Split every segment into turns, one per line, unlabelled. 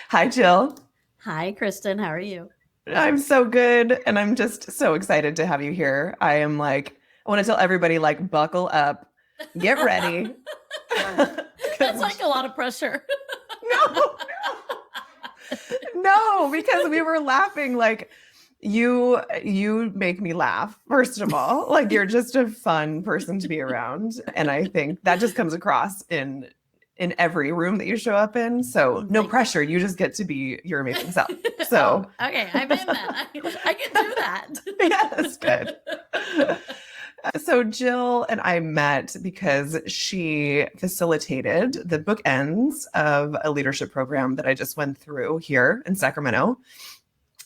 Hi, Jill.
Hi, Kristen. How are you?
I'm so good. And I'm just so excited to have you here. I want to tell everybody, like, buckle up, get ready.
That's
'Cause-
like a lot of pressure.
no, no, because we were laughing. Like, you make me laugh, first of all. Like, you're just a fun person to be around. And I think that just comes across in every room that you show up in. So no
Thank
pressure. You just get to be your amazing self.
you.
So
Okay. I'm in that. I can do that.
yes, good. So Jill and I met because she facilitated the bookends of a leadership program that I just went through here in Sacramento.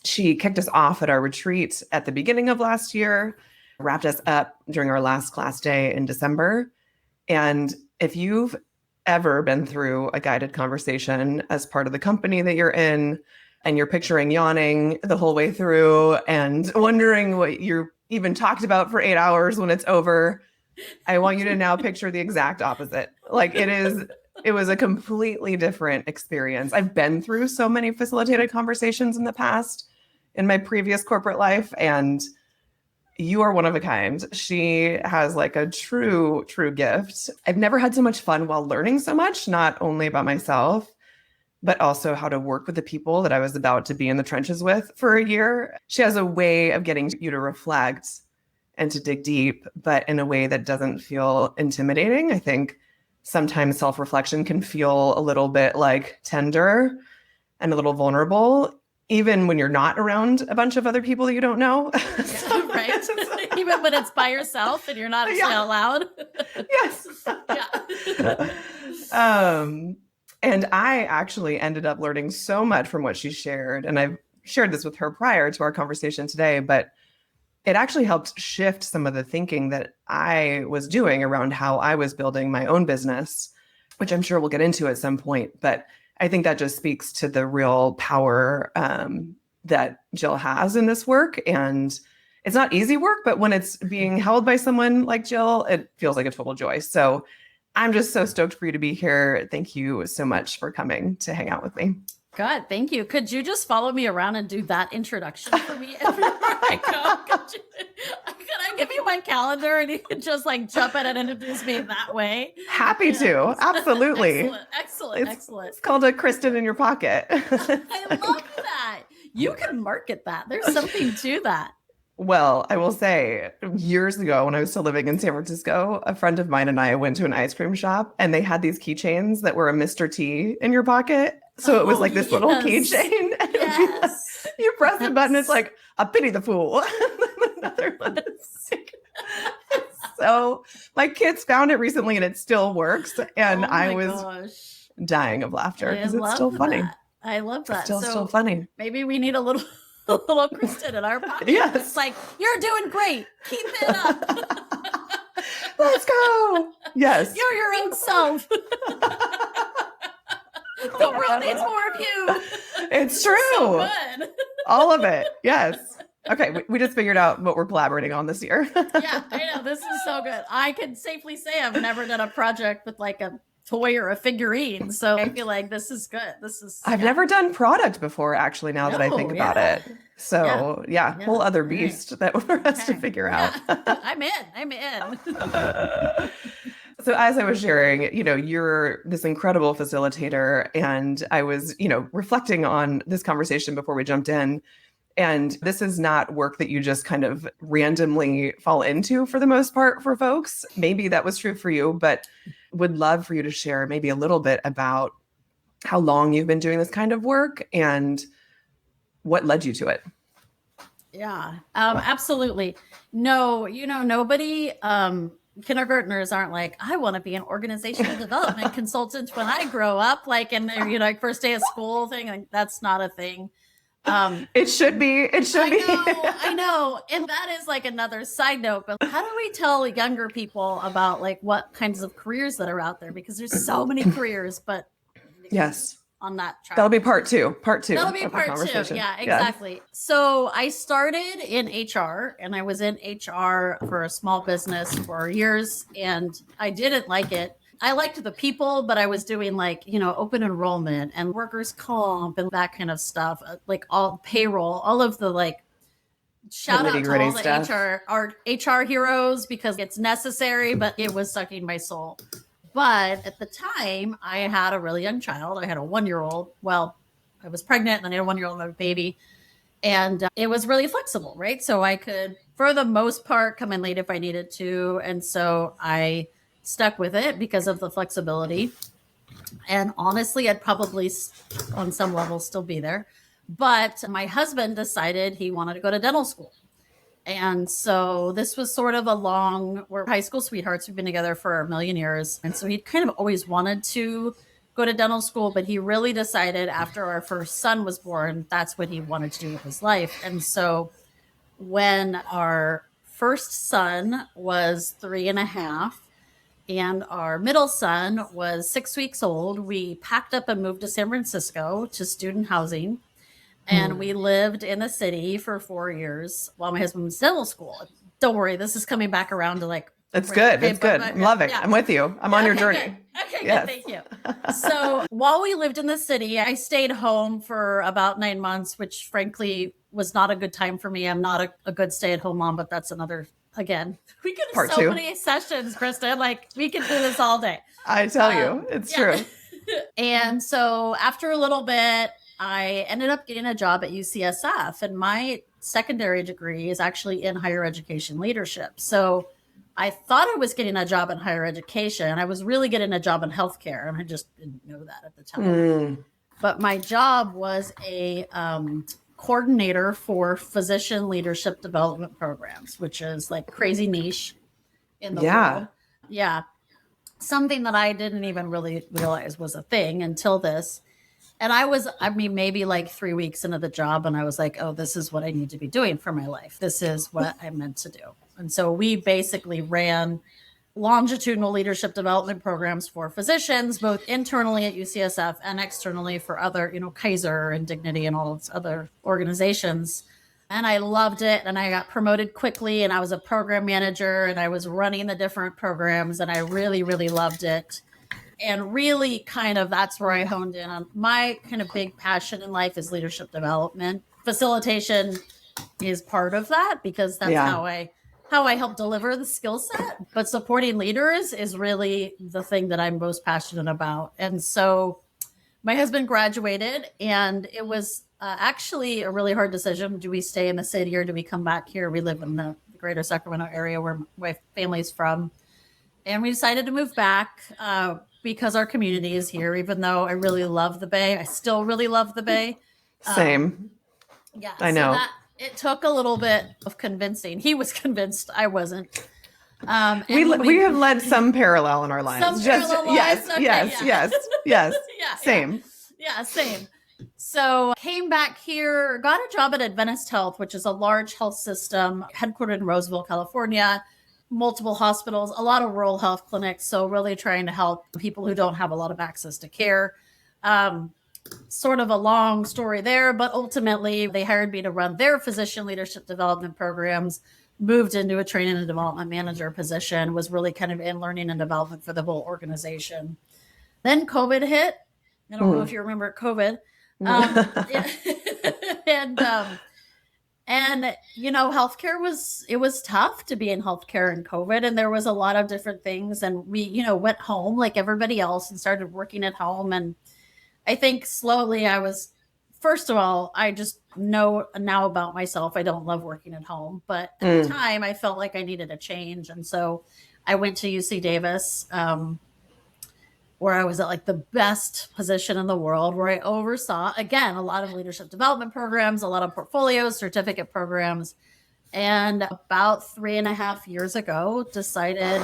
She kicked us off at our retreat at the beginning of last year, wrapped us up during our last class day in December. And if you've ever been through a guided conversation as part of the company that you're in, and you're picturing yawning the whole way through and wondering what you even talked about for 8 hours when it's over, I want you to now picture the exact opposite. Like, it was a completely different experience. I've been through so many facilitated conversations in the past in my previous corporate life, and you are one of a kind. She has like a true gift. I've never had so much fun while learning so much, not only about myself, but also how to work with the people that I was about to be in the trenches with for a year. She has a way of getting you to reflect and to dig deep, but in a way that doesn't feel intimidating. I think sometimes self-reflection can feel a little bit like tender and a little vulnerable, even when you're not around a bunch of other people that you don't know.
Yeah, right. Even when it's by yourself and you're not actually out loud.
Yes.
Yeah.
And I actually ended up learning so much from what she shared. And I've shared this with her prior to our conversation today, but it actually helped shift some of the thinking that I was doing around how I was building my own business, which I'm sure we'll get into at some point. But I think that just speaks to the real power that Jill has in this work. And it's not easy work, but when it's being held by someone like Jill, it feels like a total joy. So I'm just so stoked for you to be here. Thank you so much for coming to hang out with me.
God, thank you. Could you just follow me around and do that introduction for me everywhere I go? Could I give you my calendar and you could just like jump in and introduce me that way?
Happy to. Absolutely.
Excellent.
It's called a Kristen in your pocket.
I love that. You can market that. There's something to that.
Well, I will say, years ago when I was still living in San Francisco, a friend of mine and I went to an ice cream shop and they had these keychains that were a Mr. T in your pocket. So it was like this little keychain. And
Yes.
like, you press the button, it's like a pity the fool. Another one. So my kids found it recently and it still works. And I was dying of laughter because it's still funny.
I love that.
It's still funny.
Maybe we need a little Kristen in our pocket.
Yes.
It's like, you're doing great. Keep it up.
Let's go. Yes.
You're your own self. The world needs more of you.
It's true.
So good.
All of it. Yes. Okay. We just figured out what we're collaborating on this year.
Yeah, I know. This is so good. I can safely say I've never done a project with like a toy or a figurine. So I feel like this is good.
I've never done product before, actually, now that I think about it. So whole other beast that for us to figure out.
I'm in.
So as I was sharing, you're this incredible facilitator, and I was, reflecting on this conversation before we jumped in. And this is not work that you just kind of randomly fall into for the most part for folks. Maybe that was true for you, but would love for you to share maybe a little bit about how long you've been doing this kind of work and what led you to it.
Yeah, absolutely. No, nobody, kindergartners aren't like, I want to be an organizational development consultant when I grow up, like in their, like first day of school thing. Like, that's not a thing.
It should be.
I know. And that is like another side note, but how do we tell younger people about like what kinds of careers that are out there? Because there's so many careers, but
yes,
on that track.
That'll be part two.
That'll be part two. Yeah, exactly. Yes. So I started in HR and I was in HR for a small business for years and I didn't like it. I liked the people, but I was doing like, open enrollment and workers comp and that kind of stuff, like all payroll, all of the like, shout out to all the
stuff.
our HR heroes because it's necessary, but it was sucking my soul. But at the time, I had a really young child. I had a 1-year-old. Well, I was pregnant and then I had a 1-year-old and a baby. And it was really flexible, right? So I could, for the most part, come in late if I needed to. And so I stuck with it because of the flexibility. And honestly, I'd probably on some level still be there. But my husband decided he wanted to go to dental school. And so this was sort of we're high school sweethearts. We've been together for a million years. And so he'd kind of always wanted to go to dental school, but he really decided after our first son was born, that's what he wanted to do with his life. And so when our first son was 3.5 and our middle son was 6 weeks old, we packed up and moved to San Francisco to student housing. And we lived in the city for 4 years while my husband was in dental school. Don't worry, this is coming back around to like.
It's good. It's good. I'm loving. I'm with you. I'm on your journey.
Okay, yes. Good. Thank you. So while we lived in the city, I stayed home for about 9 months, which frankly was not a good time for me. I'm not a good stay-at-home mom, but that's another. Again, we could have
Part
so
two.
many sessions, Krista. Like we could do this all day.
I tell you, it's true.
And so after a little bit, I ended up getting a job at UCSF, and my secondary degree is actually in higher education leadership. So I thought I was getting a job in higher education. I was really getting a job in healthcare, and I just didn't know that at the time. But my job was a coordinator for physician leadership development programs, which is like crazy niche in the world. Yeah. Something that I didn't even really realize was a thing until this. And maybe like 3 weeks into the job, and I was like, oh, this is what I need to be doing for my life. This is what I'm meant to do. And so we basically ran longitudinal leadership development programs for physicians, both internally at UCSF and externally for other, Kaiser and Dignity and all those other organizations. And I loved it. And I got promoted quickly, and I was a program manager, and I was running the different programs, and I really, really loved it. And really that's where I honed in on my kind of big passion in life is leadership development. Facilitation is part of that because that's how I help deliver the skill set. But supporting leaders is really the thing that I'm most passionate about. And so my husband graduated, and it was actually a really hard decision. Do we stay in the city or do we come back here? We live in the greater Sacramento area where my family's from. And we decided to move back because our community is here, even though I really love the Bay. I still really love the Bay.
Same.
Yeah.
I know.
So it took a little bit of convincing. He was convinced. I wasn't.
We have led some parallel in our lives. Yes. Yeah, same.
Yeah, same. So came back here, got a job at Adventist Health, which is a large health system headquartered in Roseville, California. Multiple hospitals, a lot of rural health clinics. So really trying to help people who don't have a lot of access to care. Sort of a long story there, but ultimately they hired me to run their physician leadership development programs, moved into a training and development manager position, was really kind of in learning and development for the whole organization. Then COVID hit. I don't know if you remember COVID. And healthcare was tough to be in healthcare in COVID, and there was a lot of different things. And we, went home like everybody else and started working at home. And I think slowly first of all, I just know now about myself. I don't love working at home, but at the time I felt like I needed a change. And so I went to UC Davis, where I was at like the best position in the world, where I oversaw, again, a lot of leadership development programs, a lot of portfolios, certificate programs. And about 3.5 years ago, decided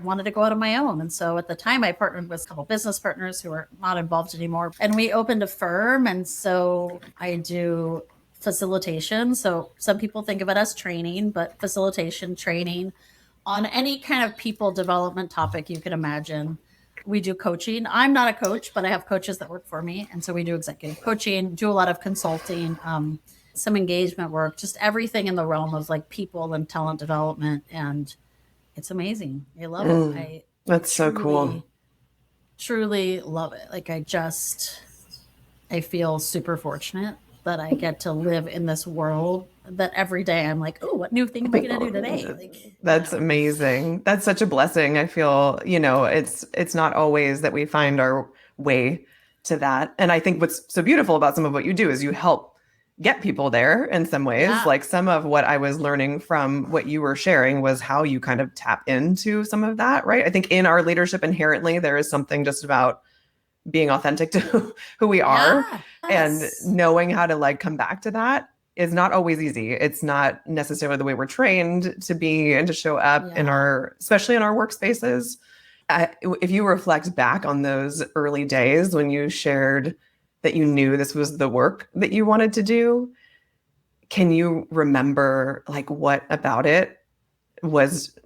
wanted to go out on my own. And so at the time I partnered with a couple business partners who are not involved anymore. And we opened a firm. And so I do facilitation. So some people think of it as training, but facilitation training on any kind of people development topic you can imagine. We do coaching. I'm not a coach, but I have coaches that work for me. And so we do executive coaching, do a lot of consulting, some engagement work, just everything in the realm of like people and talent development. And it's amazing. I love it.
That's so cool.
Truly love it. Like I feel super fortunate that I get to live in this world that every day I'm like, oh, what new thing am I going to do today? Like,
That's amazing. That's such a blessing. I feel, it's not always that we find our way to that. And I think what's so beautiful about some of what you do is you help get people there in some ways.
Yeah.
Like some of what I was learning from what you were sharing was how you kind of tap into some of that, right? I think in our leadership inherently, there is something just about being authentic to who we are, and knowing how to like come back to that is not always easy. It's not necessarily the way we're trained to be and to show up in especially in our workspaces. If you reflect back on those early days when you shared that you knew this was the work that you wanted to do, can you remember like what about it was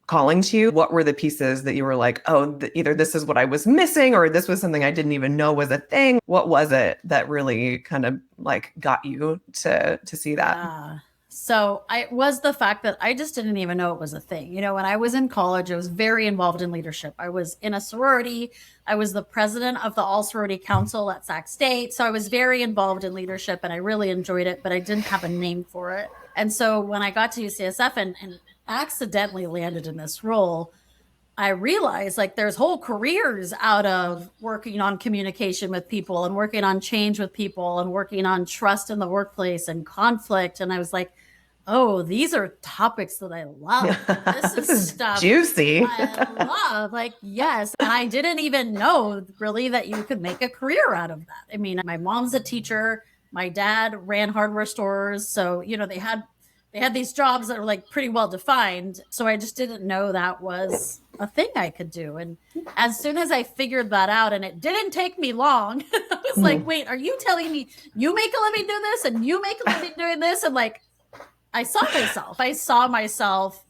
calling to you? What were the pieces that you were like, oh, either this is what I was missing or this was something I didn't even know was a thing? What was it that really kind of like got you to see that?
So I was the fact that I just didn't even know it was a thing. You know, when I was in college, I was very involved in leadership. I was in a sorority. I was the president of the all sorority council at Sac State. So I was very involved in leadership and I really enjoyed it, but I didn't have a name for it. And so when I got to UCSF and accidentally landed in this role, I realized like there's whole careers out of working on communication with people and working on change with people and working on trust in the workplace and conflict. And I was like, oh, these are topics that I love.
This is stuff juicy.
I love. Like, yes. And I didn't even know really that you could make a career out of that. I mean, my mom's a teacher. My dad ran hardware stores. So, they had these jobs that were like pretty well defined. So I just didn't know that was a thing I could do. And as soon as I figured that out, and it didn't take me long, I was like, wait, are you telling me you make a living doing this and you make a living doing this? And like, I saw myself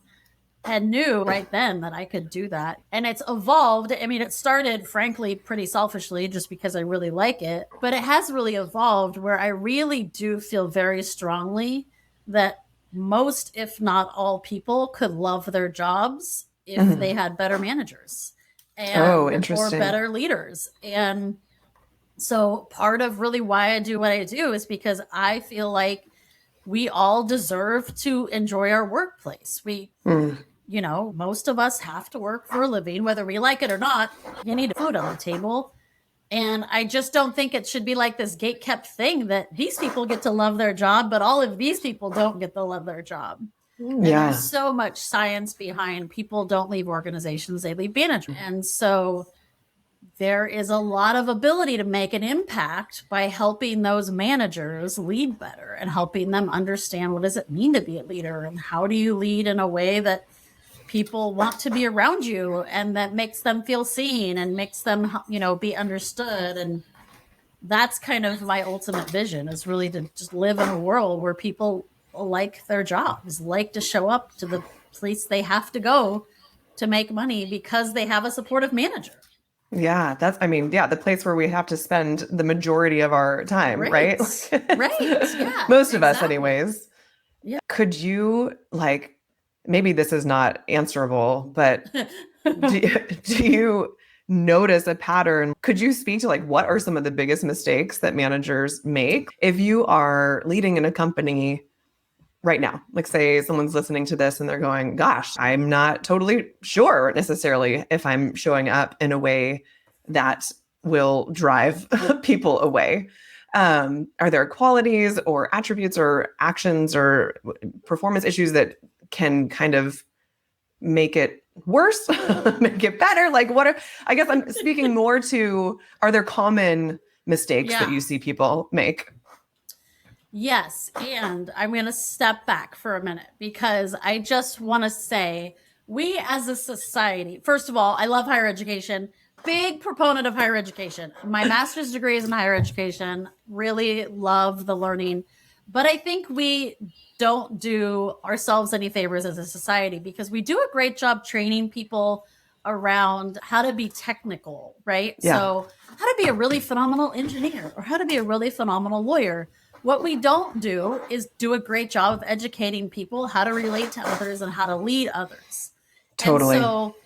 and knew right then that I could do that. And it's evolved. I mean, it started, frankly, pretty selfishly just because I really like it. But it has really evolved where I really do feel very strongly that most, if not all people could love their jobs if they had better managers or better leaders. And so part of really why I do what I do is because I feel like we all deserve to enjoy our workplace. Most of us have to work for a living, whether we like it or not. You need food on the table. And I just don't think it should be like this gate-kept thing that these people get to love their job, but all of these people don't get to love their job. And there's so much science behind people don't leave organizations, they leave management. And so there is a lot of ability to make an impact by helping those managers lead better and helping them understand what does it mean to be a leader and how do you lead in a way that people want to be around you and that makes them feel seen and makes them, be understood. And that's kind of my ultimate vision, is really to just live in a world where people like their jobs, like to show up to the place they have to go to make money because they have a supportive manager.
Yeah, the place where we have to spend the majority of our time, right?
Right. Yeah.
Most of us anyways. Yeah. Could you maybe this is not answerable, but do you notice a pattern? Could you speak to what are some of the biggest mistakes that managers make? If you are leading in a company right now, say someone's listening to this and they're going, gosh, I'm not totally sure necessarily if I'm showing up in a way that will drive people away. Are there qualities or attributes or actions or performance issues that can kind of make it worse, make it better? I guess I'm speaking more to, are there common mistakes that you see people make?
Yes. And I'm going to step back for a minute because I just want to say we as a society, first of all, I love higher education, big proponent of higher education. My master's degree is in higher education, really love the learning. But I think we don't do ourselves any favors as a society because we do a great job training people around how to be technical, right? Yeah. So how to be a really phenomenal engineer or how to be a really phenomenal lawyer. What we don't do is do a great job of educating people how to relate to others and how to lead others.
Totally.
And so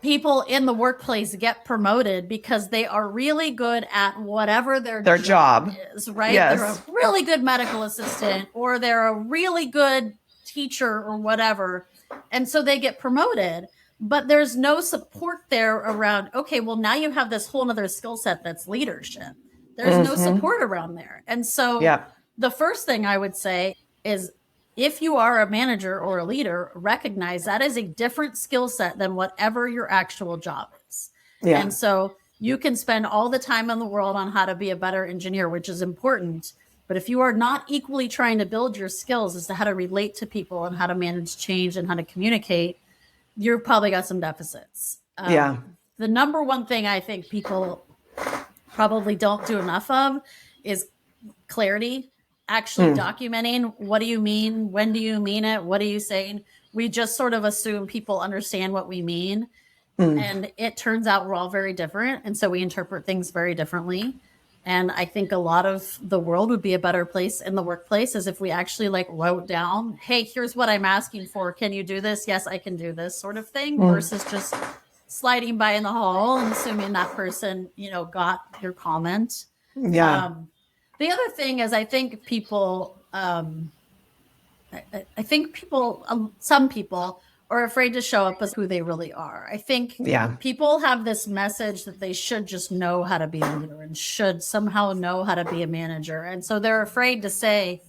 people in the workplace get promoted because they are really good at whatever their
job
is, right?
Yes.
They're a really good medical assistant, or they're a really good teacher or whatever. And so they get promoted, but there's no support there around, okay, well, now you have this whole other skill set that's leadership. There's no support around there. And so the first thing I would say is, if you are a manager or a leader, recognize that is a different skill set than whatever your actual job is. Yeah. And so you can spend all the time in the world on how to be a better engineer, which is important. But if you are not equally trying to build your skills as to how to relate to people and how to manage change and how to communicate, you've probably got some deficits. The number one thing I think people probably don't do enough of is clarity. Actually documenting, what do you mean? When do you mean it? What are you saying? We just sort of assume people understand what we mean. And it turns out we're all very different. And so we interpret things very differently. And I think a lot of the world would be a better place in the workplace as if we actually like wrote down, hey, here's what I'm asking for. Can you do this? Yes, I can do this, sort of thing, versus just sliding by in the hall and assuming that person, got your comment. The other thing is, I think people, some people are afraid to show up as who they really are. I think people have this message that they should just know how to be a leader and should somehow know how to be a manager. And so they're afraid to say,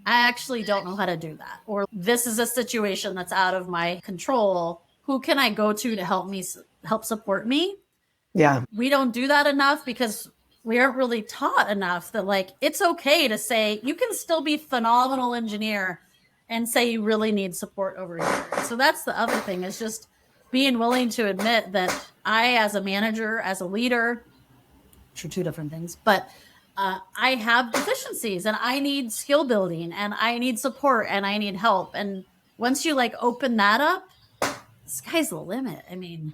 I actually don't know how to do that. Or this is a situation that's out of my control. Who can I go to help support me? Yeah. We don't do that enough because we aren't really taught enough that like, it's okay to say, you can still be phenomenal engineer and say you really need support over here. So that's the other thing, is just being willing to admit that I, as a manager, as a leader, which are two different things, but I have deficiencies and I need skill building and I need support and I need help. And once you like open that up, sky's the limit. I mean,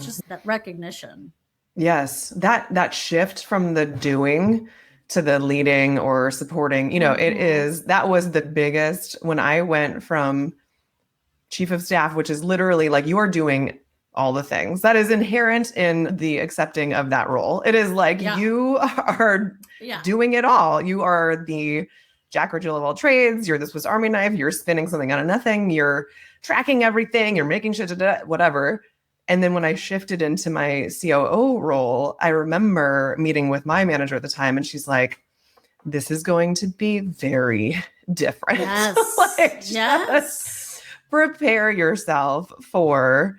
just that recognition.
Yes, that shift from the doing to the leading or supporting, that was the biggest when I went from chief of staff, which is literally like you are doing all the things that is inherent in the accepting of that role. It is like you are doing it all. You are the Jack or Jill of all trades. You're the Swiss Army knife. You're spinning something out of nothing. You're tracking everything. You're making shit, whatever. And then when I shifted into my COO role, I remember meeting with my manager at the time, and she's like, this is going to be very different. Yes. Just prepare yourself for,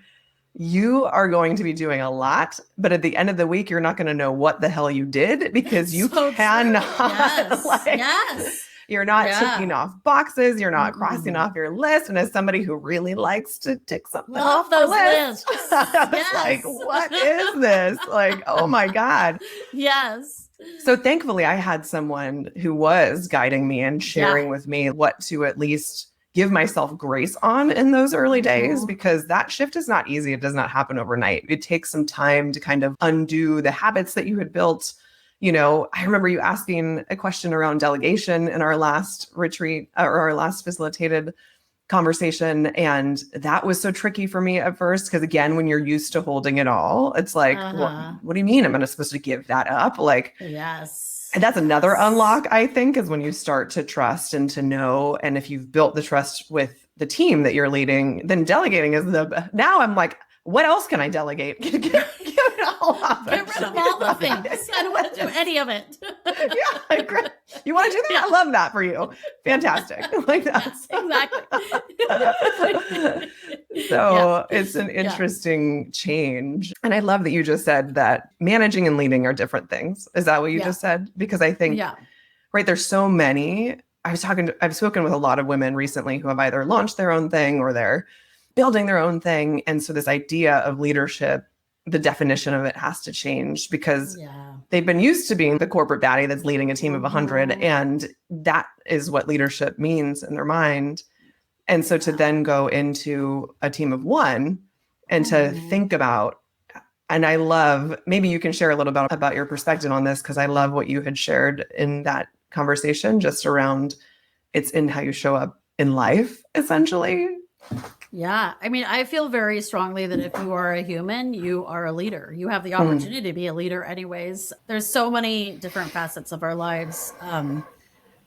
you are going to be doing a lot, but at the end of the week, you're not going to know what the hell you did because you cannot. You're not ticking off boxes. You're not crossing off your list. And as somebody who really likes to tick something off those lists, I was like, what is this? Like, oh my God. Yes. So thankfully, I had someone who was guiding me and sharing with me what to at least give myself grace on in those early days, because that shift is not easy. It does not happen overnight. It takes some time to kind of undo the habits that you had built. I remember you asking a question around delegation in our last retreat or our last facilitated conversation. And that was so tricky for me at first, because again, when you're used to holding it all, it's like, what do you mean? I'm not supposed to give that up? Like, and that's another unlock, I think, is when you start to trust and to know. And if you've built the trust with the team that you're leading, then delegating is now I'm like, what else can I delegate? Get rid of all the things.
I don't want to do any of it.
You want to do that? I love that for you. Fantastic. Like that.
Exactly.
So it's an interesting change. And I love that you just said that managing and leading are different things. Is that what you just said? Because I think, right, there's so many. I've spoken with a lot of women recently who have either launched their own thing or they're building their own thing. And so this idea of leadership, the definition of it has to change, because they've been used to being the corporate baddie that's leading a team of 100. And that is what leadership means in their mind. And so to then go into a team of one and to think about, and I love, maybe you can share a little bit about your perspective on this, because I love what you had shared in that conversation just around it's in how you show up in life, essentially.
Yeah. I mean, I feel very strongly that if you are a human, you are a leader. You have the
Mm,
opportunity to be a leader anyways. There's so many different facets of our lives.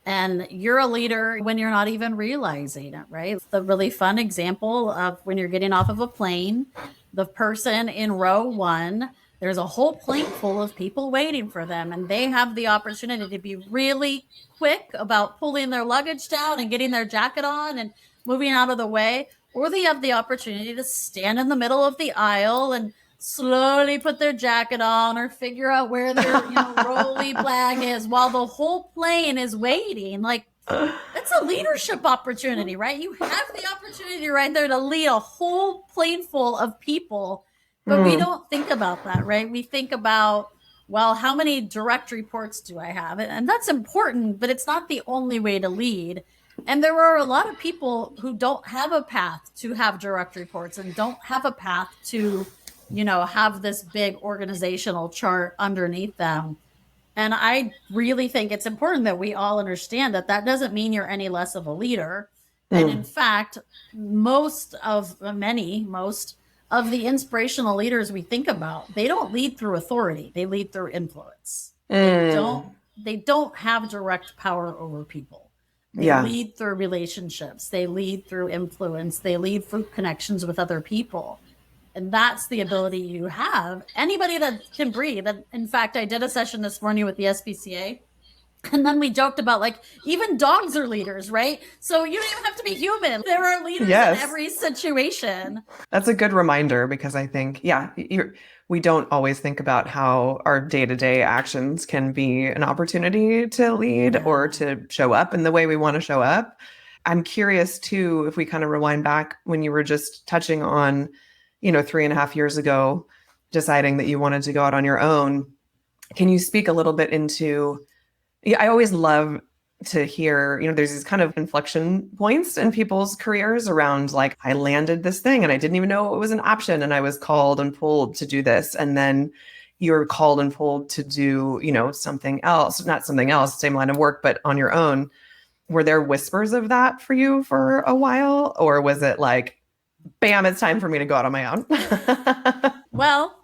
And you're a leader when you're not even realizing it, right? The really fun example of when you're getting off of a plane, the person in row one, there's a whole plane full of people waiting for them, and they have the opportunity to be really quick about pulling their luggage down and getting their jacket on and moving out of the way, or they have the opportunity to stand in the middle of the aisle and slowly put their jacket on or figure out where their rolly blag is while the whole plane is waiting. Like, that's a leadership opportunity, right? You have the opportunity right there to lead a whole plane full of people, but we
mm,
don't think about that, right? We think about, well, how many direct reports do I have? And that's important, but it's not the only way to lead. And there are a lot of people who don't have a path to have direct reports and don't have a path to, have this big organizational chart underneath them. And I really think it's important that we all understand that that doesn't mean you're any less of a leader. And in
mm,
fact, most of the inspirational leaders we think about, they don't lead through authority. They lead through influence.
mm.
They don't have direct power over people. They
Yeah.
lead through relationships. They lead through influence. They lead through connections with other people. And that's the ability you have. Anybody that can breathe. And in fact, I did a session this morning with the SPCA. And then we joked about, like, even dogs are leaders, right? So you don't even have to be human. There are leaders in
Yes.
every situation.
That's a good reminder because I think, yeah, we don't always think about how our day-to-day actions can be an opportunity to lead or
Yeah.
to show up in the way we want to show up. I'm curious too, if we kind of rewind back when you were just touching on, 3.5 years ago, deciding that you wanted to go out on your own. Can you speak a little bit into, yeah, I always love to hear, there's these kind of inflection points in people's careers around like, I landed this thing and I didn't even know it was an option and I was called and pulled to do this. And then you're called and pulled to do, something else, not something else, same line of work, but on your own. Were there whispers of that for you for a while? Or was it like, bam, it's time for me to go out on my own?
Well,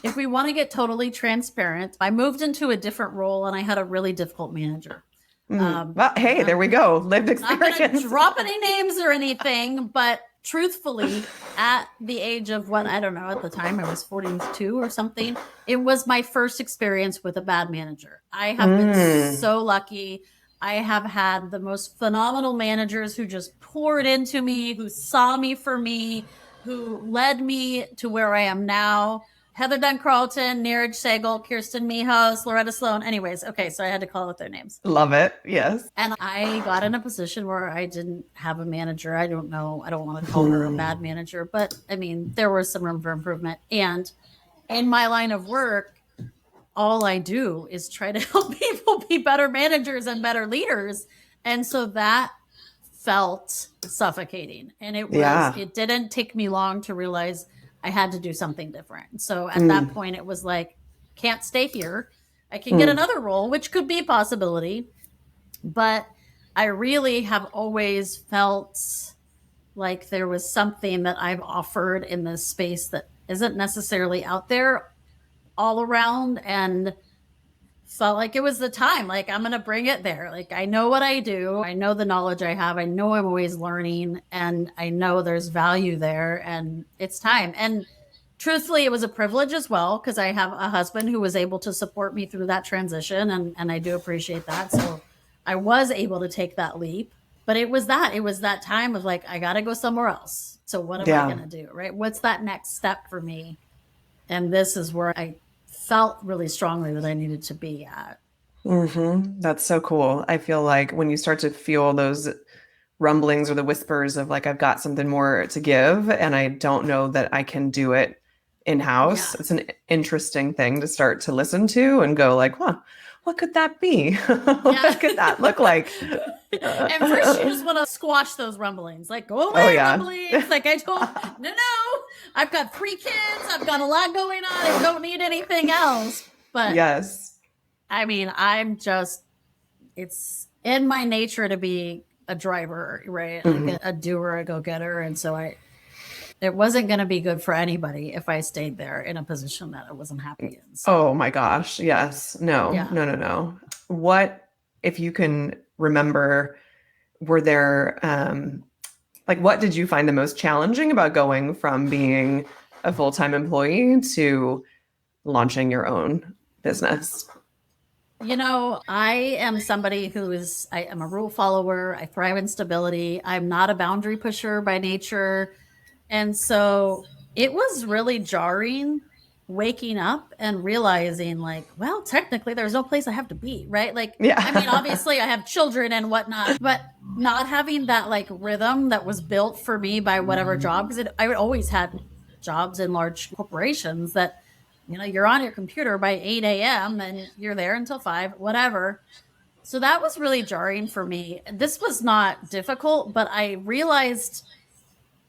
if we want to get totally transparent, I moved into a different role and I had a really difficult manager.
Well, hey, there we go. Lived
Not going to
experience.
drop any names or anything, but truthfully, at the age of what, I don't know, at the time I was 42 or something, it was my first experience with a bad manager. I have been so lucky. I have had the most phenomenal managers who just poured into me, who saw me for me, who led me to where I am now. Heather Dunn Carlton, Neeraj Sehgal, Kirsten Mijos, Loretta Sloan. Anyways, okay, so I had to call out their names.
Love it. Yes.
And I got in a position where I didn't have a manager. I don't know. I don't want to call her a bad manager, but I mean, there was some room for improvement. And in my line of work, all I do is try to help people be better managers and better leaders. And so that felt suffocating. And it didn't take me long to realize I had to do something different. So at that point, it was like, can't stay here. I can get another role, which could be a possibility. But I really have always felt like there was something that I've offered in this space that isn't necessarily out there all around, and felt like it was the time. Like, I'm going to bring it there. Like, I know what I do. I know the knowledge I have. I know I'm always learning, and I know there's value there, and it's time. And truthfully, it was a privilege as well, because I have a husband who was able to support me through that transition, and I do appreciate that. So I was able to take that leap, but it was that time of like, I got to go somewhere else. So what am I going to do? Right? What's that next step for me? And this is where I felt really strongly that I needed to be at.
That's so cool. I feel like when you start to feel those rumblings or the whispers of like, I've got something more to give and I don't know that I can do it in-house, it's an interesting thing to start to listen to and go like, huh, what could that be? What could that look like?
And first you just want to squash those rumblings, like, go away, rumblings. Like, no, I've got 3 kids. I've got a lot going on. I don't need anything else. But
yes,
I mean, it's in my nature to be a driver, right? Like a doer, a go-getter. And so it wasn't going to be good for anybody if I stayed there in a position that I wasn't happy in.
So, oh my gosh. Yes. No,
yeah.
no. What, if you can remember, were there, like, what did you find the most challenging about going from being a full-time employee to launching your own business?
I am somebody I am a rule follower. I thrive in stability. I'm not a boundary pusher by nature. And so it was really jarring waking up and realizing like, well, technically there's no place I have to be, right? Like,
Yeah.
I mean, obviously I have children and whatnot, but not having that like rhythm that was built for me by whatever job, because I always had jobs in large corporations that, you're on your computer by 8 a.m. and you're there until 5, whatever. So that was really jarring for me. This was not difficult, but I realized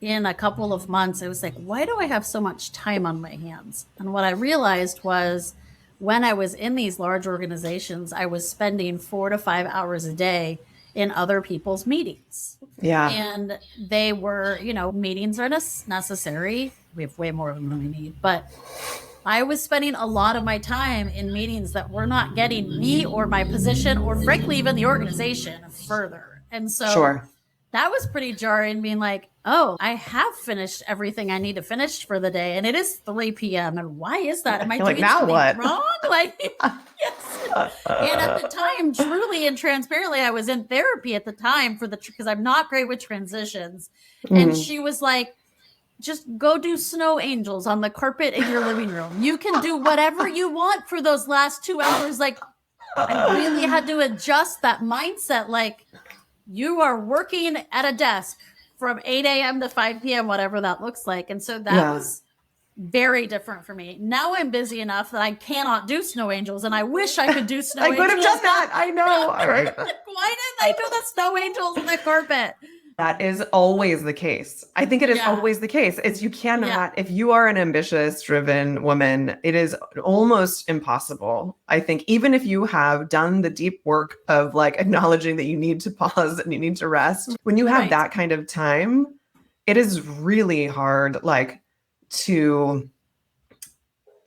in a couple of months, I was like, why do I have so much time on my hands? And what I realized was when I was in these large organizations, I was spending 4 to 5 hours a day in other people's meetings.
Yeah.
And they were, meetings are necessary. We have way more of them than we need, but I was spending a lot of my time in meetings that were not getting me or my position or frankly, even the organization further. And so
Sure.
That was pretty jarring, being like, oh, I have finished everything I need to finish for the day. And it is 3 p.m. And why is that? Am I doing
now
something
what?
wrong? Like, yes. And at the time, truly and transparently, I was in therapy at the time because I'm not great with transitions. And she was like, just go do snow angels on the carpet in your living room. You can do whatever you want for those last 2 hours. Like, I really had to adjust that mindset. Like, you are working at a desk from 8 a.m. to 5 p.m., whatever that looks like. And so that was very different for me. Now I'm busy enough that I cannot do snow angels, and I wish I could do snow angels.
I could have done that. I know. All right.
Why didn't I do the snow angels on the carpet?
That is always the case. I think it is always the case. You cannot, if you are an ambitious, driven woman, it is almost impossible. I think even if you have done the deep work of like acknowledging that you need to pause and you need to rest, when you have that kind of time, it is really hard, like, to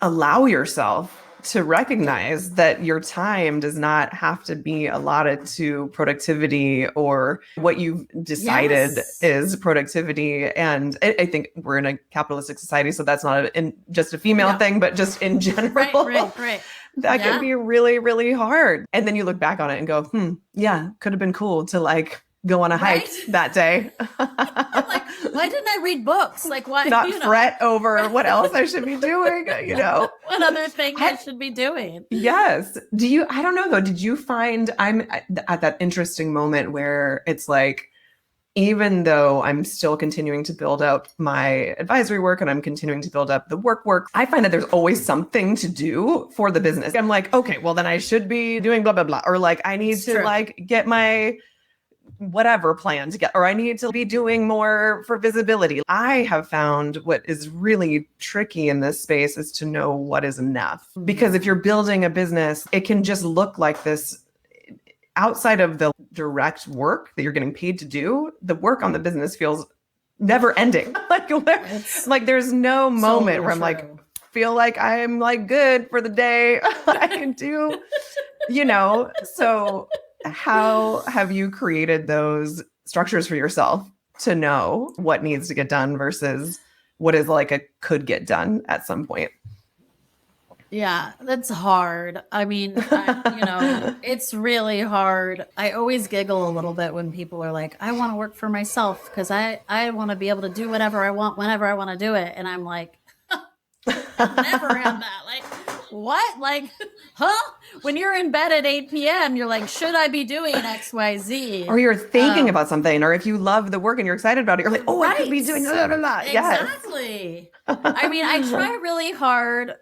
allow yourself to recognize that your time does not have to be allotted to productivity or what you've decided is productivity. And I think we're in a capitalistic society, so that's not just a female thing, but just in general.
Right.
That can be really, really hard. And then you look back on it and go, could have been cool to like go on a hike that day.
I'm like, why didn't I read books? Like, why
not fret over what else I should be doing,
what other thing I should be doing.
Yes. I don't know though, did you find I'm at that interesting moment where it's like, even though I'm still continuing to build up my advisory work and I'm continuing to build up the work, I find that there's always something to do for the business. I'm like, okay, well then I should be doing blah, blah, blah. Or like, I need to like get my whatever plan to get, or I need to be doing more for visibility. I have found what is really tricky in this space is to know what is enough. Because if you're building a business, it can just look like this outside of the direct work that you're getting paid to do. The work on the business feels never ending. Like there's no moment where I'm like, feel like I'm like good for the day. I can do, so how have you created those structures for yourself to know what needs to get done versus what is like a could get done at some point?
Yeah, that's hard. I mean, it's really hard. I always giggle a little bit when people are like, I want to work for myself because I want to be able to do whatever I want, whenever I want to do it. And I'm like, I've never had that. Like, what? Like, huh? When you're in bed at 8 p.m., you're like, should I be doing X, Y, Z?
Or you're thinking about something, or if you love the work and you're excited about it, you're like, oh, I could be doing blah, blah, blah.
Exactly. Yes. I mean, I try really hard.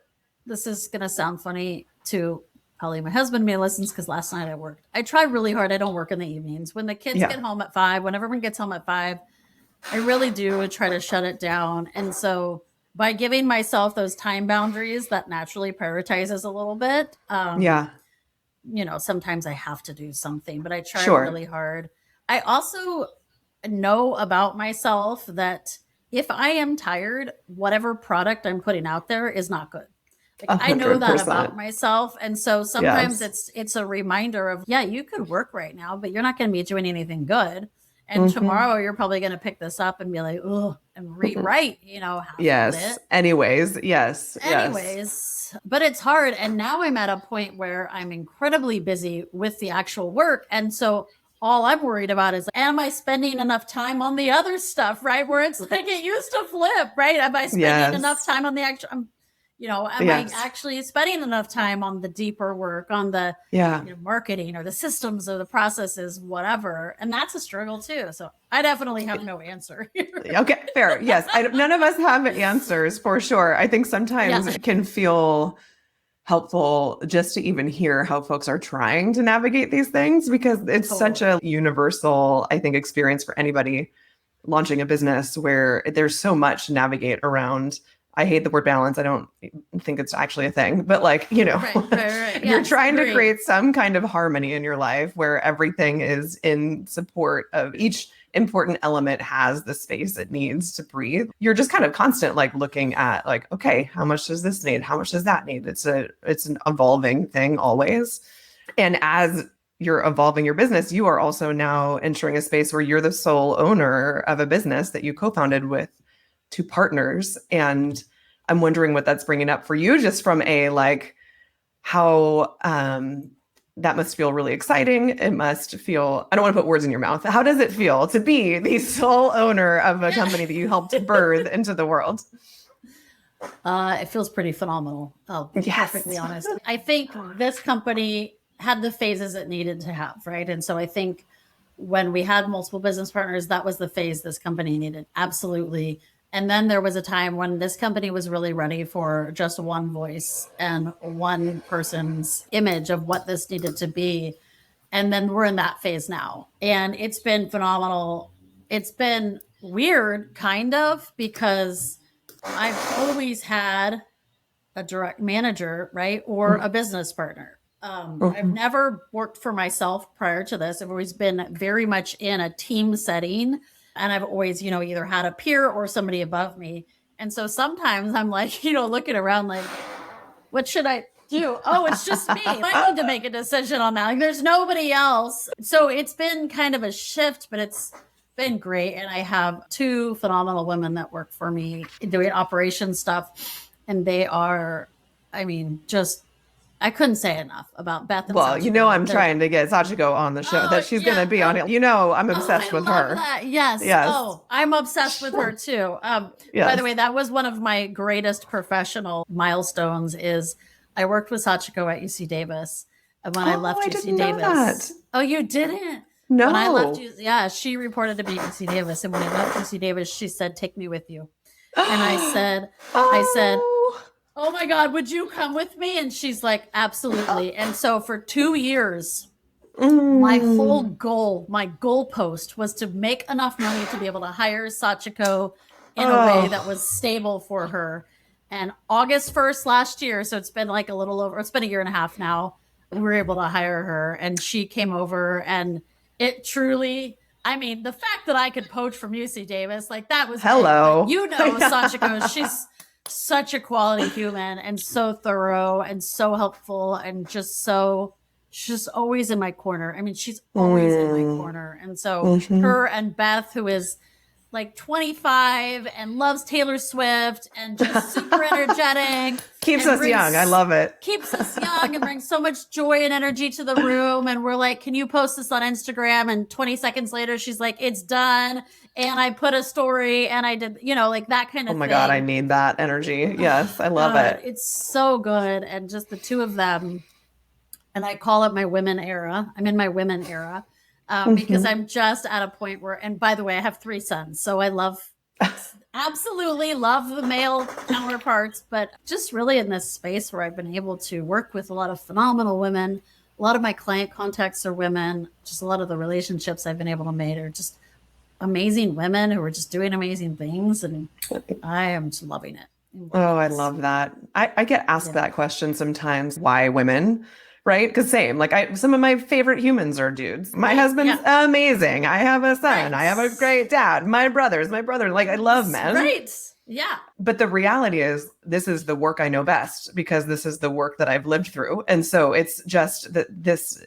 This is going to sound funny to probably my husband may listen because last night I worked. I try really hard. I don't work in the evenings. When the kids get home at 5, when everyone gets home at 5, I really do try to shut it down. And so by giving myself those time boundaries, that naturally prioritizes a little bit. Sometimes I have to do something, but I try really hard. I also know about myself that if I am tired, whatever product I'm putting out there is not good. Like, I know that about myself. And so sometimes it's a reminder of, yeah, you could work right now, but you're not going to be doing anything good. And tomorrow you're probably going to pick this up and be like, oh, and rewrite, half of it.
Anyways.
But it's hard. And now I'm at a point where I'm incredibly busy with the actual work. And so all I'm worried about is, am I spending enough time on the other stuff, right? Where it's like it used to flip, right? Am I spending enough time on the actual, am I actually spending enough time on the deeper work, on the marketing or the systems or the processes, whatever? And that's a struggle too. So I definitely have no answer here.
Okay, fair. Yes. None of us have answers for sure. I think sometimes it can feel helpful just to even hear how folks are trying to navigate these things, because it's such a universal, I think, experience for anybody launching a business where there's so much to navigate around. I hate the word balance. I don't think it's actually a thing, but like, right. You're trying to create some kind of harmony in your life where everything is in support of each important element, has the space it needs to breathe. You're just kind of constant, like looking at like, okay, how much does this need? How much does that need? It's an evolving thing always. And as you're evolving your business, you are also now entering a space where you're the sole owner of a business that you co-founded with two partners. And I'm wondering what that's bringing up for you, just from a like how that must feel really exciting. It must feel, I don't want to put words in your mouth. How does it feel to be the sole owner of a company that you helped birth into the world?
It feels pretty phenomenal. I'll be perfectly honest. I think this company had the phases it needed to have, right? And so I think when we had multiple business partners, that was the phase this company needed. Absolutely. And then there was a time when this company was really ready for just one voice and one person's image of what this needed to be. And then we're in that phase now. And it's been phenomenal. It's been weird, kind of, because I've always had a direct manager, right? Or a business partner. I've never worked for myself prior to this. I've always been very much in a team setting. And I've always, either had a peer or somebody above me. And so sometimes I'm like, looking around like, what should I do? Oh, it's just me. I need to make a decision on that. Like, there's nobody else. So it's been kind of a shift, but it's been great. And I have two phenomenal women that work for me doing operation stuff. And they are, I couldn't say enough about Beth. And
Sachiko. I'm trying to get Sachiko on the show. That she's going to be on it. I'm obsessed with her.
Yes. Oh, I'm obsessed with her too. By the way, that was one of my greatest professional milestones. Is I worked with Sachiko at UC Davis, and when I left UC Davis. Oh, you didn't?
No.
When I left, she reported to me at UC Davis, and when I left UC Davis, she said, "Take me with you," and I said. Oh my God, would you come with me? And she's like, absolutely. And so for 2 years, my whole goal, my goalpost was to make enough money to be able to hire Sachiko in a way that was stable for her. And August 1st last year, so it's been like it's been a year and a half now, we were able to hire her, and she came over, and it truly, the fact that I could poach from UC Davis, like that was
hello.
Sachiko, she's such a quality human and so thorough and so helpful and she's always in my corner. She's always in my corner. And so her and Beth, who is like 25 and loves Taylor Swift and just super energetic.
Keeps us young. I love it.
Keeps us young and brings so much joy and energy to the room. And we're like, can you post this on Instagram? And 20 seconds later, she's like, it's done. And I put a story and I did, like that kind of thing.
Oh my God, I need that energy. Yes, I love it.
It's so good. And just the two of them. And I call it my women era. I'm in my women era. Because I'm just at a point where, and by the way, I have 3 sons. So I absolutely love the male counterparts, but just really in this space where I've been able to work with a lot of phenomenal women. A lot of my client contacts are women. Just a lot of the relationships I've been able to make are just amazing women who are just doing amazing things. And I am just loving it.
Oh, I love that. I get asked that question sometimes. Why women? right? Because same, like some of my favorite humans are dudes. My husband's amazing. I have a son. I have a great dad. My brother, like I love men.
Right. Yeah.
But the reality is this is the work I know best because this is the work that I've lived through. And so it's just that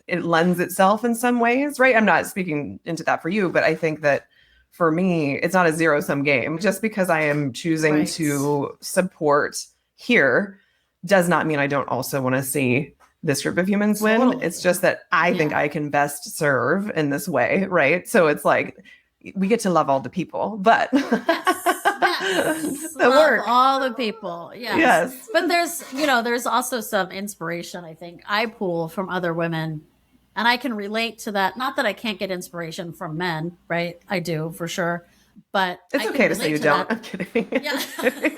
it lends itself in some ways, right? I'm not speaking into that for you, but I think that for me, it's not a zero-sum game. Just because I am choosing to support here does not mean I don't also want to see this group of humans win. It's just that I think I can best serve in this way, right? So it's like we get to love all the people, but
yes.
the work,
all the people. Yes. But there's also some inspiration I think I pull from other women, and I can relate to that. Not that I can't get inspiration from men, right? I do for sure. But
it's okay to say you don't. I'm kidding.
Yeah.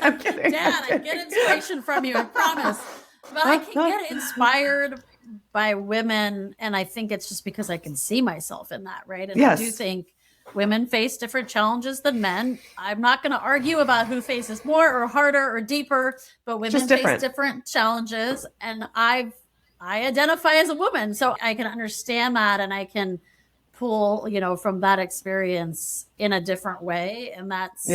I'm kidding.
Dad, I get inspiration from you, I promise. But I can get inspired by women, and I think it's just because I can see myself in that, right? And I do think women face different challenges than men. I'm not going to argue about who faces more or harder or deeper, but women face different challenges. And I identify as a woman, so I can understand that, and I can pull, from that experience in a different way. And that's,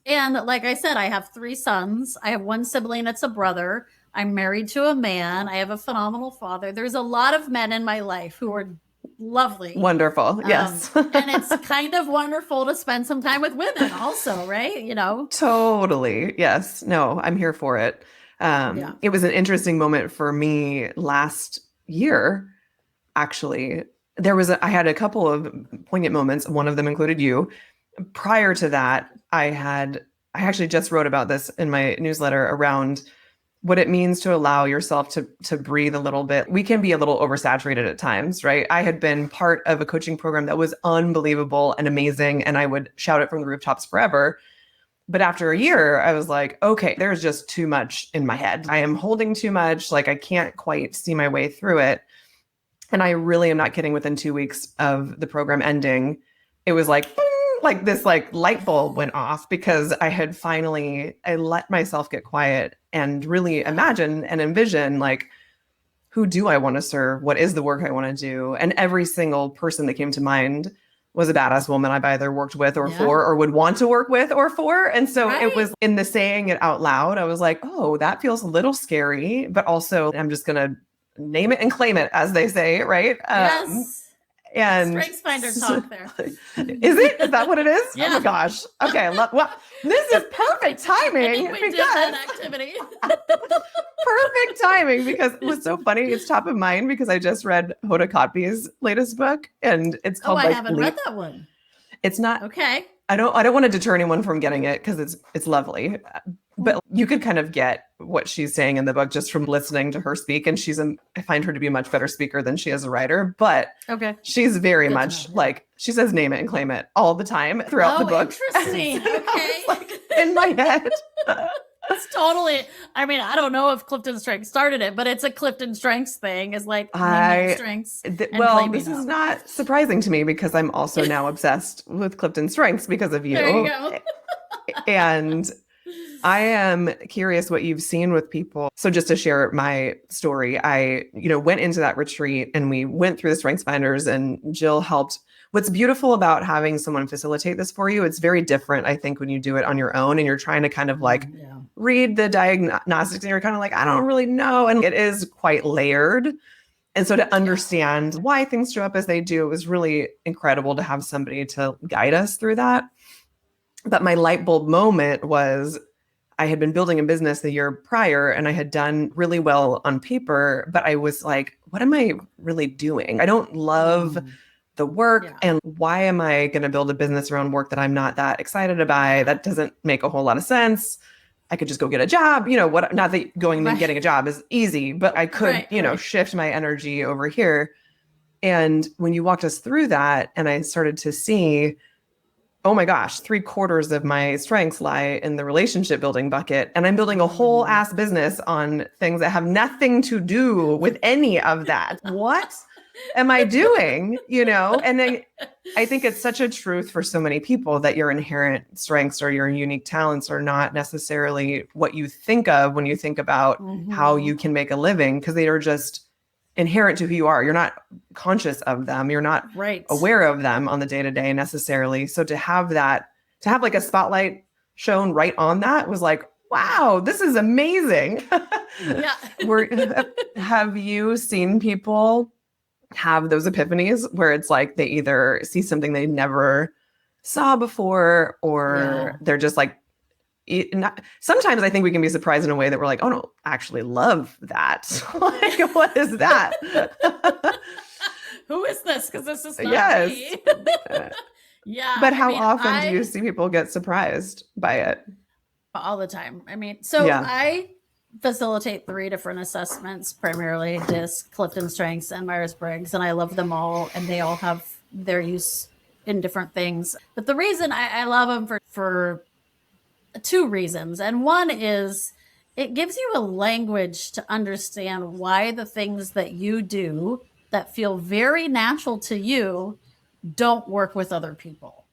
and like I said, I have 3 sons. I have 1 sibling that's a brother. I'm married to a man. I have a phenomenal father. There's a lot of men in my life who are lovely.
Wonderful. Yes.
And it's kind of wonderful to spend some time with women also, right?
Totally. Yes. No, I'm here for it. It was an interesting moment for me last year. Actually, I had a couple of poignant moments. One of them included you. Prior to that, I actually just wrote about this in my newsletter around what it means to allow yourself to breathe a little bit. We can be a little oversaturated at times, right? I had been part of a coaching program that was unbelievable and amazing, and I would shout it from the rooftops forever. But after a year, I was like, okay, there's just too much in my head. I am holding too much. Like I can't quite see my way through it. And I really am not kidding. Within 2 weeks of the program ending, it was like, boom, like this light bulb went off because I let myself get quiet and really imagine and envision who do I want to serve? What is the work I want to do? And every single person that came to mind was a badass woman I've either worked with or for, or would want to work with or for. And so it was in the saying it out loud, I was like, oh, that feels a little scary, but also I'm just going to name it and claim it, as they say, right?
Yes.
And
StrengthsFinder talk there.
Is it? Is that what it is?
Yeah.
Oh my gosh. Okay. Well, this is perfect timing.
I think we did that activity.
Perfect timing, because it was so funny. It's top of mind because I just read Hoda Kotb's latest book, and it's called.
I haven't read that one.
It's not
okay.
I don't want to deter anyone from getting it because it's lovely. But you could kind of get what she's saying in the book just from listening to her speak. And I find her to be a much better speaker than she is a writer. But she's very much she says name it and claim it all the time throughout the book.
Interesting. Okay.
In my head.
It's totally, I don't know if Clifton Strengths started it, but it's a Clifton Strengths thing, is strengths.
This is not surprising to me because I'm also now obsessed with Clifton Strengths because of you.
There you go.
And I am curious what you've seen with people. So just to share my story, I, went into that retreat and we went through the strengths finders, and Jill helped. What's beautiful about having someone facilitate this for you, it's very different, I think, when you do it on your own and you're trying to kind of read the diagnostics and you're kind of like, I don't really know. And it is quite layered. And so to understand why things show up as they do, it was really incredible to have somebody to guide us through that. But my light bulb moment was, I had been building a business the year prior and I had done really well on paper, but I was like, what am I really doing? I don't love the work. And why am I going to build a business around work that I'm not that excited about? That doesn't make a whole lot of sense. I could just go get a job, not that going and getting a job is easy, but I could, shift my energy over here. And when you walked us through that, and I started to see, oh my gosh, 3/4 of my strengths lie in the relationship building bucket. And I'm building a whole ass business on things that have nothing to do with any of that. What am I doing? And then I think it's such a truth for so many people that your inherent strengths or your unique talents are not necessarily what you think of when you think about how you can make a living, because they are just inherent to who you are. You're not conscious of them. You're not
Right.
aware of them on the day-to-day necessarily. So to have like a spotlight shown right on that was like, wow, this is amazing.
Yeah.
Have you seen people have those epiphanies where it's like they either see something they never saw before, or they're just like, sometimes I think we can be surprised in a way that we're like, oh, no, I actually love that. Like, what is that?
Who is this? Because this is not me. Yeah.
But how often do you see people get surprised by it?
All the time. I mean, so I facilitate 3 different assessments, primarily DISC, Clifton Strengths, and Myers-Briggs, and I love them all, and they all have their use in different things. But the reason I love them for 2 reasons. And one is it gives you a language to understand why the things that you do that feel very natural to you don't work with other people.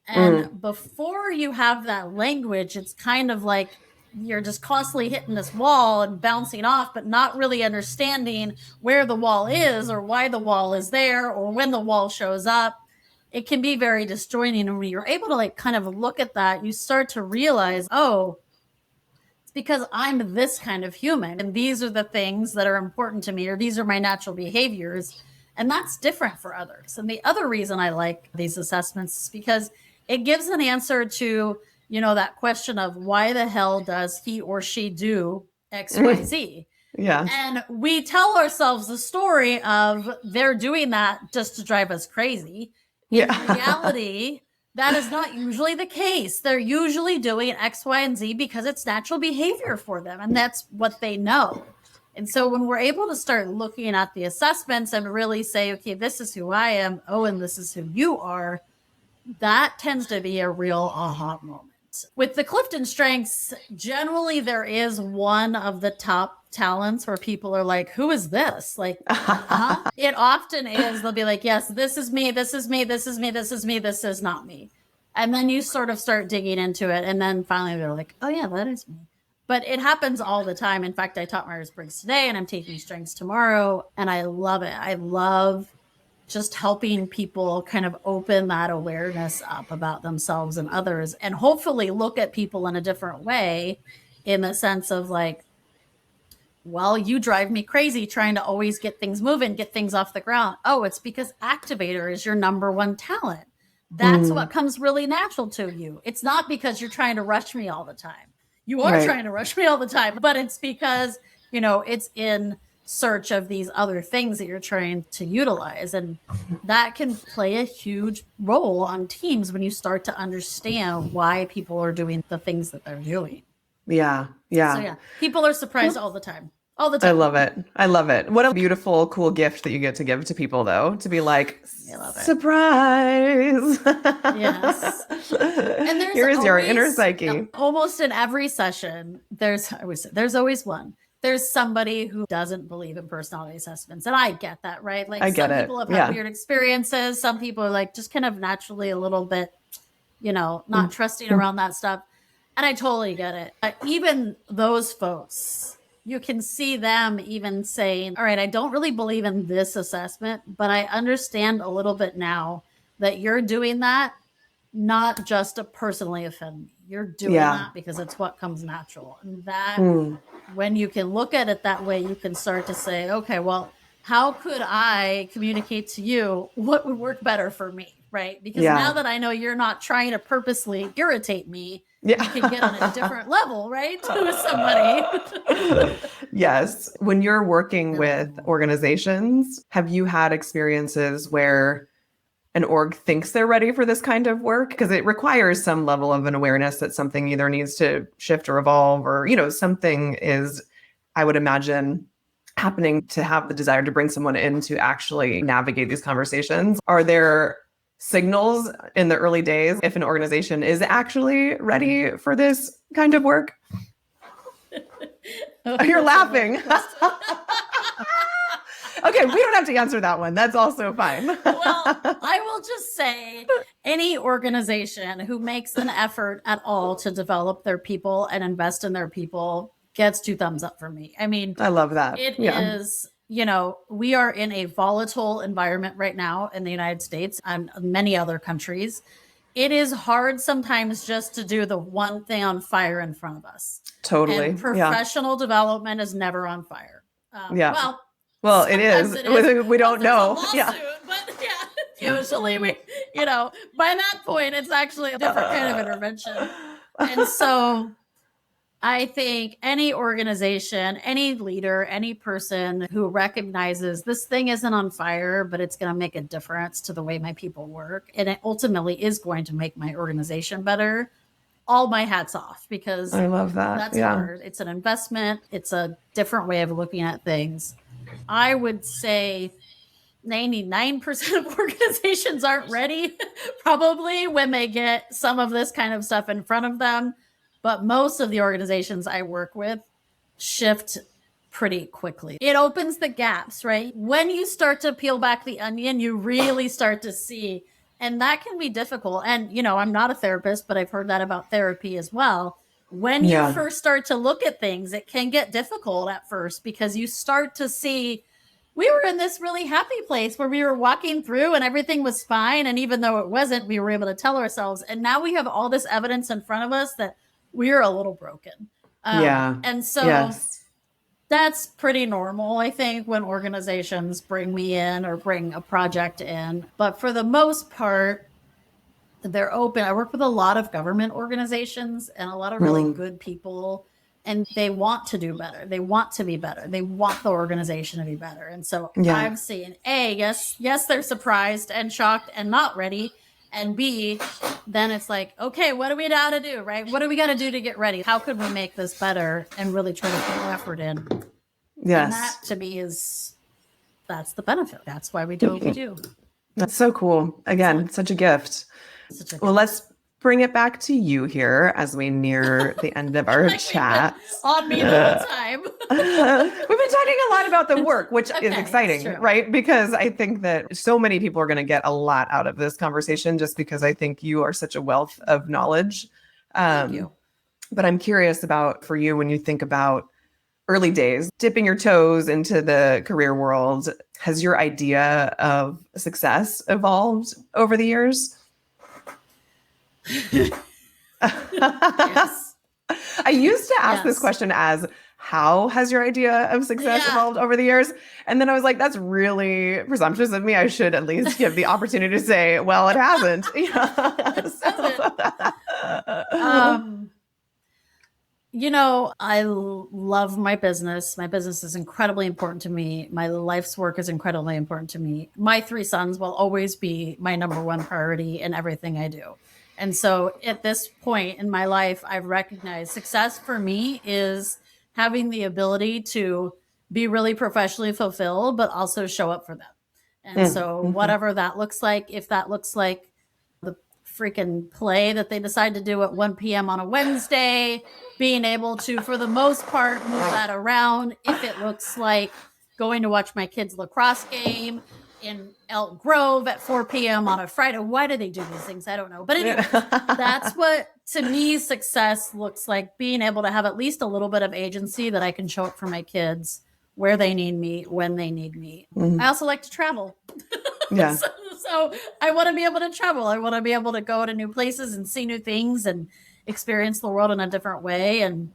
And before you have that language, it's kind of like you're just constantly hitting this wall and bouncing off, but not really understanding where the wall is or why the wall is there or when the wall shows up. It can be very disjointing. And when you're able to like kind of look at that, you start to realize, oh, it's because I'm this kind of human. And these are the things that are important to me, or these are my natural behaviors. And that's different for others. And the other reason I like these assessments is because it gives an answer to, that question of why the hell does he or she do X, Y, Z?
Yeah.
And we tell ourselves the story of they're doing that just to drive us crazy. In reality, that is not usually the case. They're usually doing X, Y, and Z because it's natural behavior for them. And that's what they know. And so when we're able to start looking at the assessments and really say, okay, this is who I am. Oh, and this is who you are. That tends to be a real aha moment. With the Clifton Strengths, generally there is one of the top talents where people are like, who is this? Like, It often is. They'll be like, yes, this is me. This is me. This is me. This is me. This is not me. And then you sort of start digging into it. And then finally they're like, oh yeah, that is me. But it happens all the time. In fact, I taught Myers-Briggs today and I'm taking strengths tomorrow. And I love it. I love just helping people kind of open that awareness up about themselves and others, and hopefully look at people in a different way, in the sense of like, well, you drive me crazy trying to always get things moving, get things off the ground. Oh, it's because activator is your number 1 talent. That's what comes really natural to you. It's not because you're trying to rush me all the time. You are trying to rush me all the time, but it's because, it's in search of these other things that you're trying to utilize. And that can play a huge role on teams when you start to understand why people are doing the things that they're doing.
Yeah.
So people are surprised all the time. All the time.
I love it. What a beautiful, cool gift that you get to give to people, though, to be like, surprise.
Yes. And
here's your inner psyche.
Almost in every session, there's always one. There's somebody who doesn't believe in personality assessments. And I get that, right? Like, some people have had weird experiences. Some people are like just kind of naturally a little bit, not trusting around that stuff. And I totally get it. Even those folks, you can see them even saying, all right, I don't really believe in this assessment, but I understand a little bit now that you're doing that not just to personally offend me. You're doing that because it's what comes natural. And that when you can look at it that way, you can start to say, okay, well, how could I communicate to you what would work better for me? Right? Because now that I know you're not trying to purposely irritate me, you can get on a different level, right? With somebody.
Yes. When you're working with organizations, have you had experiences where an org thinks they're ready for this kind of work? Because it requires some level of an awareness that something either needs to shift or evolve, or, something is, I would imagine, happening to have the desire to bring someone in to actually navigate these conversations. Are there signals in the early days if an organization is actually ready for this kind of work? You're laughing. Okay, we don't have to answer that one. That's also fine.
Well, I will just say any organization who makes an effort at all to develop their people and invest in their people gets 2 thumbs up for me. I mean,
I love that.
It is, we are in a volatile environment right now in the United States and many other countries. It is hard sometimes just to do the one thing on fire in front of us.
Totally.
And professional development is never on fire.
Yeah. Well, it is. We don't know.
Yeah. But yeah, usually by that point, it's actually a different kind of intervention. And so I think any organization, any leader, any person who recognizes this thing isn't on fire, but it's going to make a difference to the way my people work, and it ultimately is going to make my organization better, all my hats off, because
I love that.
That's hard. It's an investment. It's a different way of looking at things. I would say 99% of organizations aren't ready, probably, when they get some of this kind of stuff in front of them. But most of the organizations I work with shift pretty quickly. It opens the gaps, right? When you start to peel back the onion, you really start to see, and that can be difficult. And, I'm not a therapist, but I've heard that about therapy as well. When you first start to look at things, it can get difficult at first, because you start to see, we were in this really happy place where we were walking through and everything was fine. And even though it wasn't, we were able to tell ourselves. And now we have all this evidence in front of us that we're a little broken. And so that's pretty normal, I think, when organizations bring me in or bring a project in. But for the most part, they're open. I work with a lot of government organizations and a lot of really good people, and they want to do better. They want to be better. They want the organization to be better. And so I've seen yes, they're surprised and shocked and not ready. And B, then it's like, okay, what do we got to do, right? What do we got to do to get ready? How could we make this better, and really try to put effort in? Yes. And that to me that's the benefit. That's why we do what we do.
That's so cool. Again, such a gift. Well, let's bring it back to you here as we near the end of our chat.
On me the whole time.
We've been talking a lot about the work, which is exciting, right? Because I think that so many people are going to get a lot out of this conversation, just because I think you are such a wealth of knowledge.
Thank you.
But I'm curious about, for you, when you think about early days, dipping your toes into the career world, has your idea of success evolved over the years?
Yes.
I used to ask this question as, how has your idea of success evolved over the years? And then I was like, that's really presumptuous of me. I should at least give the opportunity to say, well, it hasn't.
I love my business. My business is incredibly important to me. My life's work is incredibly important to me. My 3 sons will always be my number one priority in everything I do. And so at this point in my life, I've recognized success for me is having the ability to be really professionally fulfilled, but also show up for them. And so whatever that looks like, if that looks like the freaking play that they decide to do at 1 p.m. on a Wednesday, being able to, for the most part, move that around. If it looks like going to watch my kids' lacrosse game in Elk Grove at 4 p.m. on a Friday. Why do they do these things? I don't know. But anyway, that's what, to me, success looks like, being able to have at least a little bit of agency that I can show up for my kids where they need me, when they need me. I also like to travel.
Yeah.
So I want to be able to travel. I want to be able to go to new places and see new things and experience the world in a different way. And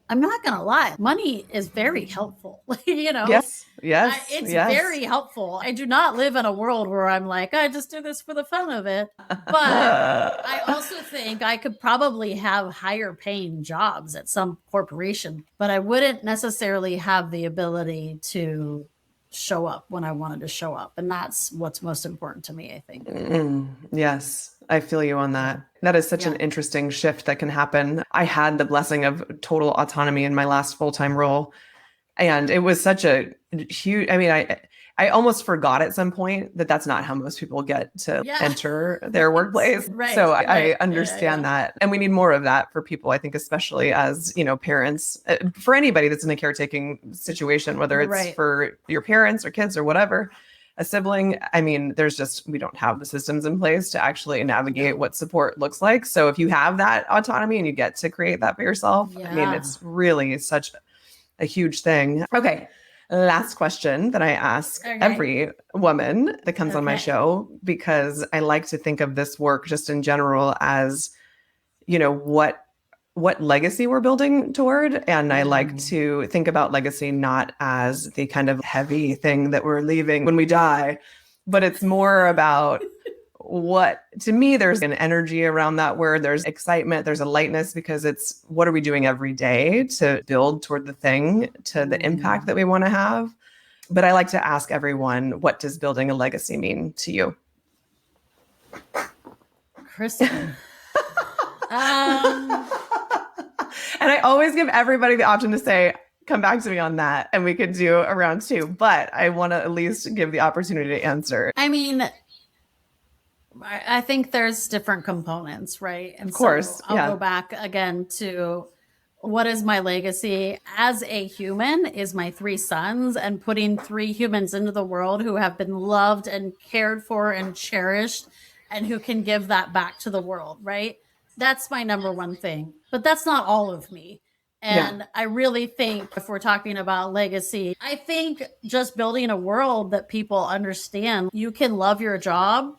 I'm not going to lie, money is very helpful.
Yes.
It's very helpful. I do not live in a world where I'm like, I just do this for the fun of it. But I also think I could probably have higher paying jobs at some corporation, but I wouldn't necessarily have the ability to show up when I wanted to show up. And that's what's most important to me, I think.
Yes. I feel you on that. That is such an interesting shift that can happen. I had the blessing of total autonomy in my last full-time role. And it was such a huge, I almost forgot at some point that that's not how most people get to enter their workplace.
Right.
So I understand that. And we need more of that for people, I think, especially as, parents, for anybody that's in a caretaking situation, whether it's for your parents or kids or whatever, a sibling. We don't have the systems in place to actually navigate what support looks like. So if you have that autonomy and you get to create that for yourself, it's really such a huge thing. Okay. last question that I ask every woman that comes on my show, because I like to think of this work just in general as, you know, what legacy we're building toward. And I like to think about legacy not as the kind of heavy thing that we're leaving when we die, but it's more about what, to me, there's an energy around that word. There's excitement, there's a lightness, because it's what are we doing every day to build toward the thing, to the impact that we want to have. But I like to ask everyone, what does building a legacy mean to you?
Kristen.
And I always give everybody the option to say, come back to me on that, and we could do a round two. But I want to at least give the opportunity to answer.
I mean, I think there's different components, right? And
of course.
So I'll go back again to what is my legacy as a human is my 3 sons, and putting 3 humans into the world who have been loved and cared for and cherished, and who can give that back to the world, right? That's my number one thing. But that's not all of me. And I really think if we're talking about legacy, I think just building a world that people understand you can love your job,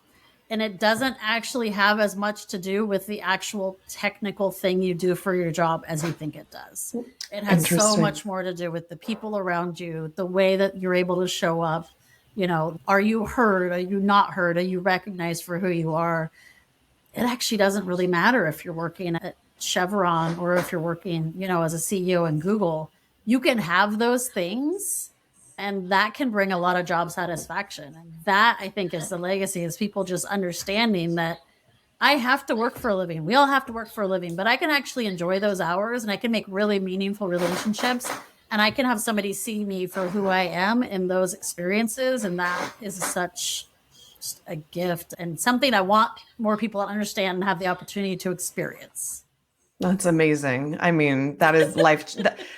and it doesn't actually have as much to do with the actual technical thing you do for your job as you think it does. It has so much more to do with the people around you, the way that you're able to show up. You know, are you heard? Are you not heard? Are you recognized for who you are? It actually doesn't really matter if you're working at Chevron or if you're working, you know, as a CEO in Google. You can have those things, and that can bring a lot of job satisfaction. And that, I think, is the legacy, is people just understanding that I have to work for a living. We all have to work for a living, but I can actually enjoy those hours, and I can make really meaningful relationships, and I can have somebody see me for who I am in those experiences. And that is such a gift, and something I want more people to understand and have the opportunity to experience.
That's amazing. I mean, that is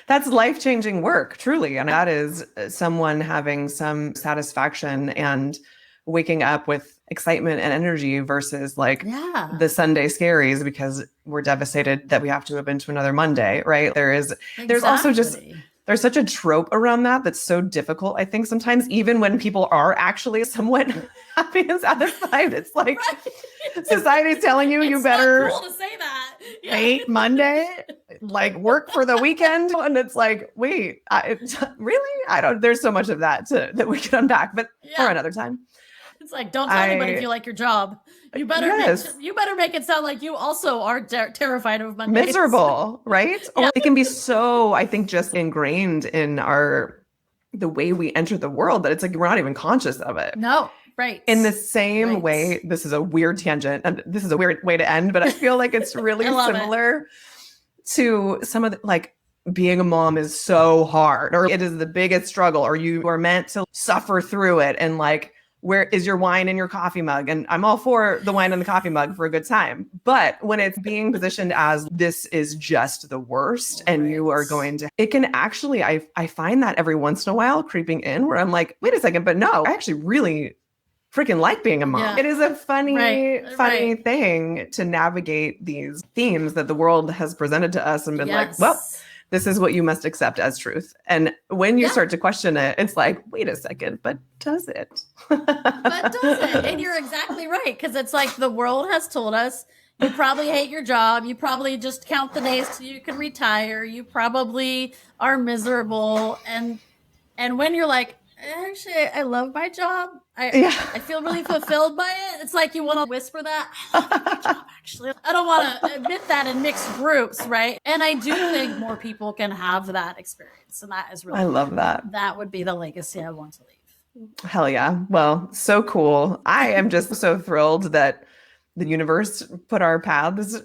that's life-changing work, truly. And that is someone having some satisfaction and waking up with excitement and energy versus like the Sunday scaries because we're devastated that we have to have been to another Monday, right? There's also just, there's such a trope around that that's so difficult, I think, sometimes, even when people are actually somewhat happy and satisfied. It's like society's telling you, you better
cool to say that.
hate Monday, like work for the weekend. And it's like, wait, really? There's so much of that that we can unpack, but for another time.
It's like, don't tell anybody if you like your job. You better make it sound like you also are terrified of Mondays.
Miserable, right? Or it can be so, I think, just ingrained in the way we enter the world that it's like we're not even conscious of it.
No, right.
In the same way, this is a weird tangent, and this is a weird way to end, but I feel like it's really similar to some of the, like, being a mom is so hard, or it is the biggest struggle, or you are meant to suffer through it, and like, where is your wine in your coffee mug? And I'm all for the wine in the coffee mug for a good time. But when it's being positioned as this is just the worst and you are going to, it can actually, I find that every once in a while creeping in where I'm like, wait a second, but no, I actually really freaking like being a mom. Yeah. It is a funny thing to navigate these themes that the world has presented to us and been like, well, this is what you must accept as truth. And when you start to question it, it's like, wait a second, but does it?
But does it? And you're exactly right. Because it's like the world has told us, you probably hate your job. You probably just count the days till you can retire. You probably are miserable. And when you're like, actually, I love my job. I feel really fulfilled by it. It's like you want to whisper that. I love my job, actually. I don't want to admit that in mixed groups, right? And I do think more people can have that experience. And that is really
I love that.
That would be the legacy I want to leave.
Hell yeah. Well, so cool. I am just so thrilled that the universe put our paths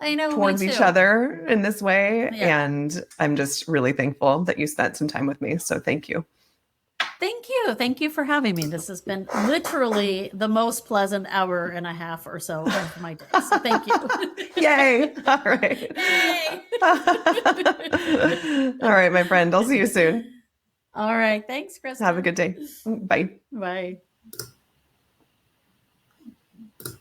towards each other in this way. Yeah. And I'm just really thankful that you spent some time with me. So thank you.
Thank you. Thank you for having me. This has been literally the most pleasant hour and a half or so of my day. So thank you.
Yay. All right.
Yay.
All right, my friend. I'll see you soon.
All right. Thanks, Kristen.
Have a good day. Bye.
Bye.